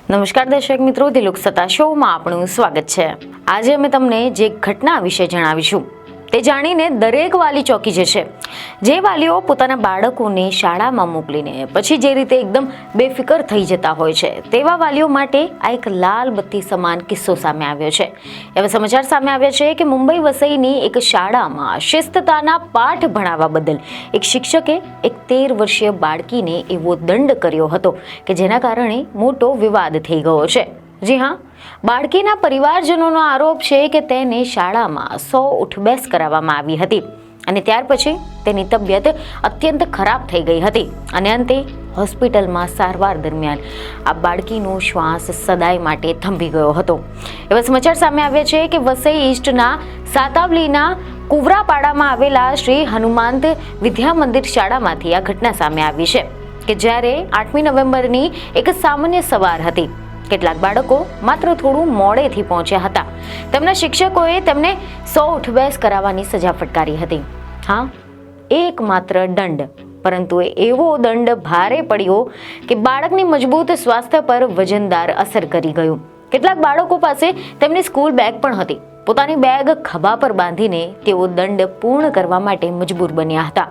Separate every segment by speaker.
Speaker 1: નમસ્કાર દર્શક મિત્રો, દિલુક સત્તા શોમાં આપનું સ્વાગત છે। આજે અમે તમને જે ઘટના વિશે જણાવીશું તે જાણીને દરેક વાલી ચોંકી જશે। જે વાલીઓ પોતાના બાળકોને શાળામાં મોકલીને પછી જે રીતે એકદમ બેફિકર થઈ જતા હોય છે, તેવા વાલીઓ માટે આ એક લાલ બત્તી સમાન કિસ્સો સામે આવ્યો છે। એવા સમાચાર સામે આવ્યા છે કે મુંબઈ વસઈની એક શાળામાં શિસ્તતાના પાઠ ભણાવવા બદલ એક શિક્ષકે એક 13 વર્ષીય બાળકીને એવો દંડ કર્યો હતો કે જેના કારણે મોટો વિવાદ થઈ ગયો છે। જી હા, બાળકીના પરિવારજનોનો આરોપ છે કે તેને શાળામાં 100 ઉઠબેસ કરાવવામાં આવી હતી અને ત્યાર પછી તેની તબિયત અત્યંત ખરાબ થઈ ગઈ હતી અને અંતે હોસ્પિટલમાં સારવાર દરમિયાન આ બાળકીનો શ્વાસ સદાય માટે થંભી ગયો હતો। એવા સમાચાર સામે આવ્યા છે કે વસઈ ઈસ્ટના સાતાવલીના કુવરાપાડામાં આવેલા શ્રી હનુમાંત વિદ્યા મંદિર શાળામાંથી આ ઘટના સામે આવી છે કે જ્યારે 8મી નવેમ્બરની એક સામાન્ય સવાર હતી। કેટલાક બાળકો માત્ર થોડું મોડેથી પહોંચ્યા હતા। તેમના શિક્ષકોએ તેમને 100 ઉઠબેસ કરાવવાની સજા ફટકારી હતી। હા, એકમાત્ર દંડ, પરંતુ એવો દંડ ભારે પડ્યો કે બાળકની મજબૂત સ્વાસ્થ્ય પર વજનદાર અસર કરી ગયું। કેટલાક બાળકો પાસે તેમની સ્કૂલ બેગ પણ હતી। પોતાની બેગ ખભા પર બાંધીને તેઓ દંડ પૂર્ણ કરવા માટે મજબૂર બન્યા હતા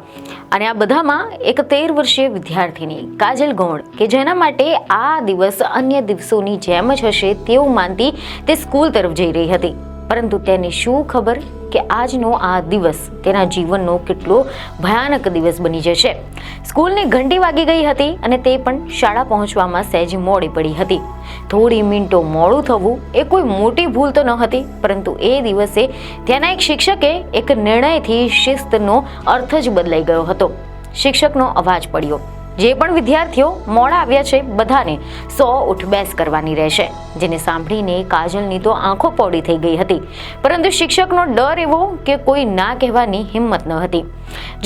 Speaker 1: અને આ બધામાં એક 13 વર્ષીય વિદ્યાર્થીની કાજલ ગૌણ કે જેના માટે આ દિવસ અન્ય દિવસોની જેમ જ હશે તેવું માનતી તે સ્કૂલ તરફ જઈ રહી હતી, પરંતુ તેને શું ખબર કે આજનો આ દિવસ તેના જીવનનો કેટલો ભયાનક દિવસ બની જશે। સ્કૂલની ઘંટી વાગી ગઈ હતી અને તે પણ શાળા પહોંચવામાં સહેજ મોડી પડી હતી। થોડી મિનિટો મોડું થવું એ કોઈ મોટી ભૂલ તો ન હતી, પરંતુ એ દિવસે ત્યાંના એક શિક્ષકે એક નિર્ણયથી શિસ્તનો અર્થ જ બદલાઈ ગયો હતો। શિક્ષકનો અવાજ પડ્યો, જે પણ વિદ્યાર્થીઓ મોડા આવ્યા છે બધાને 100 ઉઠબેસ કરવાની રહેશે। જેને સાંભળીને કાજલની તો આંખો પોડી થઈ ગઈ હતી, પરંતુ શિક્ષકનો ડર એવો કે કોઈ ના કહેવાની હિંમત ન હતી,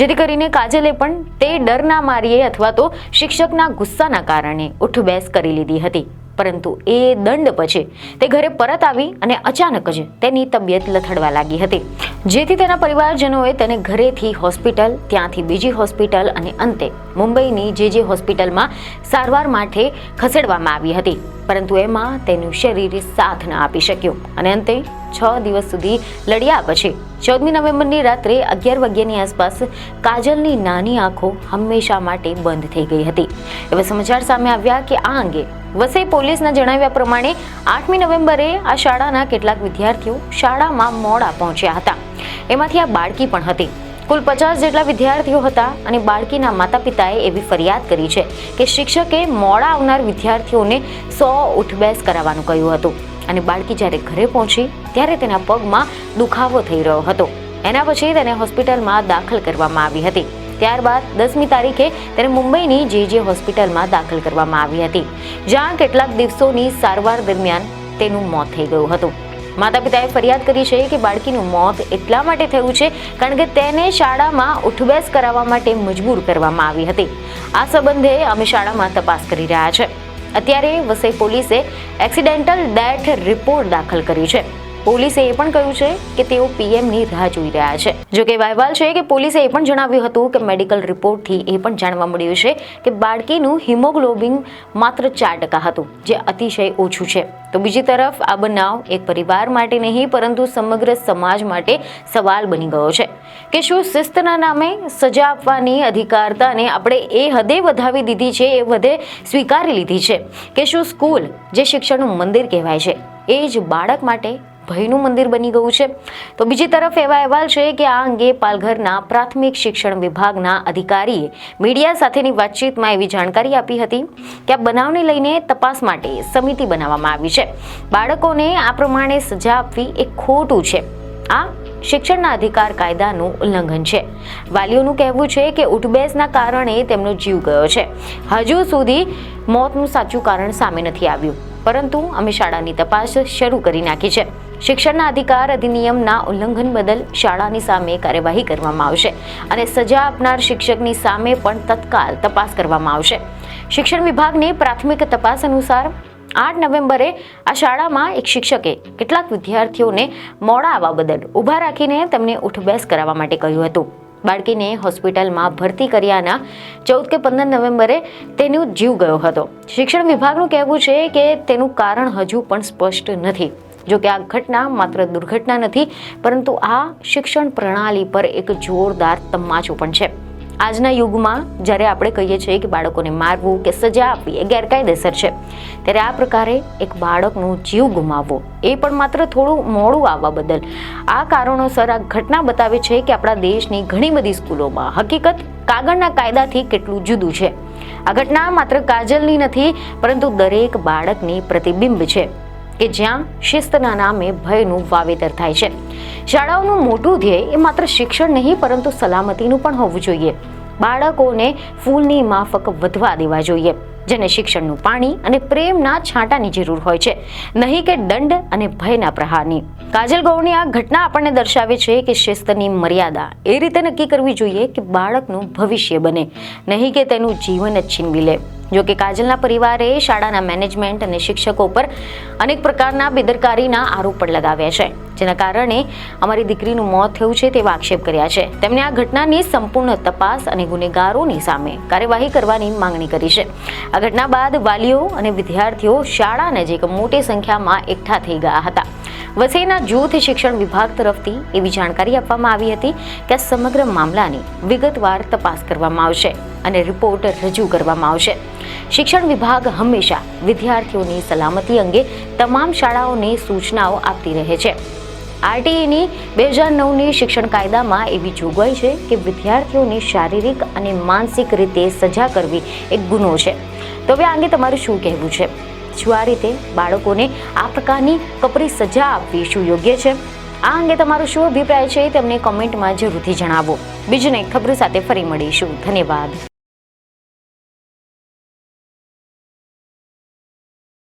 Speaker 1: જેથી કરીને કાજલે પણ તે ડરના મારીએ અથવા તો શિક્ષકના ગુસ્સાના કારણે ઉઠબેસ કરી લીધી હતી। પરંતુ એ દંડ પછી તે ઘરે પરત આવી અને અચાનક જ તેની તબિયત લથડવા લાગી હતી, જેથી તેના પરિવારજનોએ તેને ઘરેથી હોસ્પિટલ, ત્યાંથી બીજી હોસ્પિટલ અને અંતે મુંબઈની જે હોસ્પિટલમાં સારવાર માટે ખસેડવામાં આવી હતી, પરંતુ એમાં તેનું શરીર સાથ ન આપી શક્યું અને અંતે 6 દિવસ સુધી લડ્યા પછી 14મી નવેમ્બરની રાત્રે 11 વાગ્યાની આસપાસ કાજલની નાની આંખો હંમેશા માટે બંધ થઈ ગઈ હતી। એવા સમાચાર સામે આવ્યા કે આ અંગે વસઈ પોલીસના જણાવ્યા પ્રમાણે 8મી નવેમ્બરે આ શાળાના કેટલાક વિદ્યાર્થીઓ શાળામાં મોડા પહોંચ્યા હતા। એમાંથી આ બાળકી પણ હતી। કુલ 50 જેટલા વિદ્યાર્થીઓ હતા અને બાળકીના માતા પિતાએ એવી ફરિયાદ કરી છે કે શિક્ષકે મોડા આવનાર વિદ્યાર્થીઓને 100 ઉઠબેસ કરાવવાનું કહ્યું હતું અને બાળકી જ્યારે ઘરે પહોંચી ત્યારે તેના પગમાં દુખાવો થઈ રહ્યો હતો। એના પછી તેને હોસ્પિટલમાં દાખલ કરવામાં આવી હતી। ત્યારબાદ 10મી તારીખે તેને મુંબઈની જે હોસ્પિટલમાં દાખલ કરવામાં આવી હતી, જ્યાં કેટલાક દિવસોની સારવાર દરમિયાન તેનું મોત થઈ ગયું હતું। માતા પિતાએ ફરિયાદ કરી છે કે બાળકીનું મોત એટલા માટે થયું છે કારણ કે તેને શાળામાં ઉઠબેસ કરાવવા માટે મજબૂર કરવામાં આવી હતી। આ સંબંધે અમે શાળામાં તપાસ કરી રહ્યા છે। અત્યારે વસઈ પોલીસે એક્સિડેન્ટલ ડેથ રિપોર્ટ દાખલ કરી છે। પોલીસે એ પણ કહ્યું છે કે તેઓ પીએમની રાહ જોઈ રહ્યા છે। જો કે અહેવાલ છે કે પોલીસે એ પણ જણાવ્યું હતું કે મેડિકલ રિપોર્ટથી એ પણ જાણવા મળ્યું છે કે બાળકીનું હિમોગ્લોબિન માત્ર 4% હતું, જે અતિશય ઓછું છે। તો બીજી તરફ આ બનાવ એક પરિવાર માટે નહીં પરંતુ સમગ્ર સમાજ માટે સવાલ બની ગયો છે કે શું શિસ્તના નામે સજા આપવાની અધિકારતાને આપણે એ હદે વધાવી દીધી છે, એ હદે સ્વીકારી લીધી છે કે શું સ્કૂલ, જે શિક્ષણનું મંદિર કહેવાય છે, એ જ બાળક માટે ભયનું મંદિર બની ગયું છે? તો બીજી તરફ એવા અહેવાલ છે કે આ અંગે પાલઘરના પ્રાથમિક શિક્ષણ વિભાગના અધિકારીએ મીડિયા સાથેની વાતચીતમાં એવી જાણકારી આપી હતી કે આ બનાવને લઈને તપાસ માટે સમિતિ બનાવવામાં આવી છે। બાળકોને આ પ્રમાણે સજા આપવી એ ખોટું છે। આ શિક્ષણના અધિકાર કાયદાનું ઉલ્લંઘન છે। વાલીઓનું કહેવું છે કે ઉઠબેસના કારણે તેમનો જીવ ગયો છે। હજુ સુધી મોતનું સાચું કારણ સામે નથી આવ્યું, પરંતુ અમે શાળાની તપાસ શરૂ કરી નાખી છે। શિક્ષણના અધિકાર અધિનિયમના ઉલ્લંઘન બદલ શાળાની સામે કાર્યવાહી કરવામાં આવશે અને સજા આપનાર શિક્ષકની સામે પણ તત્કાલ તપાસ કરવામાં આવશે। શિક્ષણ વિભાગની પ્રાથમિક તપાસ અનુસાર 8 નવેમ્બરે આ શાળામાં એક શિક્ષકે કેટલાક વિદ્યાર્થીઓને મોડા આવવા બદલ ઊભા રાખીને તેમને ઉઠબેસ કરાવવા માટે કહ્યું હતું બાળકીને હોસ્પિટલમાં ભરતી કર્યાના 14 કે 15 નવેમ્બરે તેનો જીવ ગયો હતો. શિક્ષણ વિભાગનું કહેવું છે કે તેનું કારણ હજુ પણ સ્પષ્ટ નથી. જો કે આ ઘટના માત્ર દુર્ઘટના નથી, પરંતુ આ શિક્ષણ પ્રણાલી પર એક જોરદાર તમાચો પણ છે. આજના યુગમાં જ્યારે આપણે કહીએ છીએ કે બાળકોને મારવું કે સજા આપવી એ ગેરકાયદેસર છે, ત્યારે આ પ્રકારે એક બાળકનો જીવ ગુમાવવો, એ પણ માત્ર થોડું મોડું આવવા બદલ, આ કારણોસર આ ઘટના બતાવે છે કે આપણા દેશની ઘણી બધી સ્કૂલોમાં હકીકત કાગળના કાયદાથી કેટલું જુદું છે. આ ઘટના માત્ર કાજલની નથી, પરંતુ દરેક બાળકની પ્રતિબિંબ છે કે જ્યાં શિસ્તના નામે ભયનું વાવેતર થાય છે. શાળાઓનું મોટું ધ્યેય એ માત્ર શિક્ષણ નહીં, પરંતુ સલામતીનું પણ હોવું જોઈએ. બાળકોને ફૂલની માફક વધવા દેવા જોઈએ, જેને શિક્ષણનું પાણી અને પ્રેમના છાંટાની જરૂર હોય છે, નહીં કે દંડ અને ભયના પ્રહારની. કાજલ ગૌરની આ ઘટના આપણને દર્શાવે છે કે શિસ્તની મર્યાદા એ રીતે નક્કી કરવી જોઈએ કે બાળકનું ભવિષ્ય બને, નહીં કે તેનું જીવન જ છીનવી લે. જો કે કાજલના પરિવારે શાળાના મેનેજમેન્ટ અને શિક્ષકો પર અનેક પ્રકારના બેદરકારીના આરોપ પણ લગાવ્યા છે, જેના કારણે અમારી દીકરીનું મોત થયું છે તેવા આક્ષેપ કર્યા છે. તેમણે આ ઘટનાની સંપૂર્ણ તપાસ અને ગુનેગારોની સામે કાર્યવાહી કરવાની માંગણી કરી છે. આ ઘટના બાદ વાલીઓ અને વિદ્યાર્થીઓ શાળા નજીક મોટી સંખ્યામાં એકઠા થઈ ગયા હતા. વસઈના જૂથ શિક્ષણ વિભાગ તરફથી એવી જાણકારી આપવામાં આવી હતી કે આ સમગ્ર મામલાની વિગતવાર તપાસ કરવામાં આવશે અને રિપોર્ટ રજૂ કરવામાં આવશે. શિક્ષણ વિભાગ હંમેશા વિદ્યાર્થીઓની સલામતી અંગે તમામ શાળાઓને સૂચનાઓ આપતી રહે છે. આરટીઈની 2009ની શિક્ષણ કાયદામાં એવી જોગવાઈ છે કે વિદ્યાર્થીઓની શારીરિક અને માનસિક રીતે સજા કરવી એક ગુનો છે. તો હવે આ અંગે તમારું શું કહેવું છે? શું આ રીતે બાળકોને આ પ્રકારની કપરી સજા આપવી શું યોગ્ય છે? આ અંગે તમારો શું અભિપ્રાય છે તેમને કોમેન્ટમાં જરૂરથી જણાવો. બીજને ખબર સાથે ફરી મળીશું. ધન્યવાદ.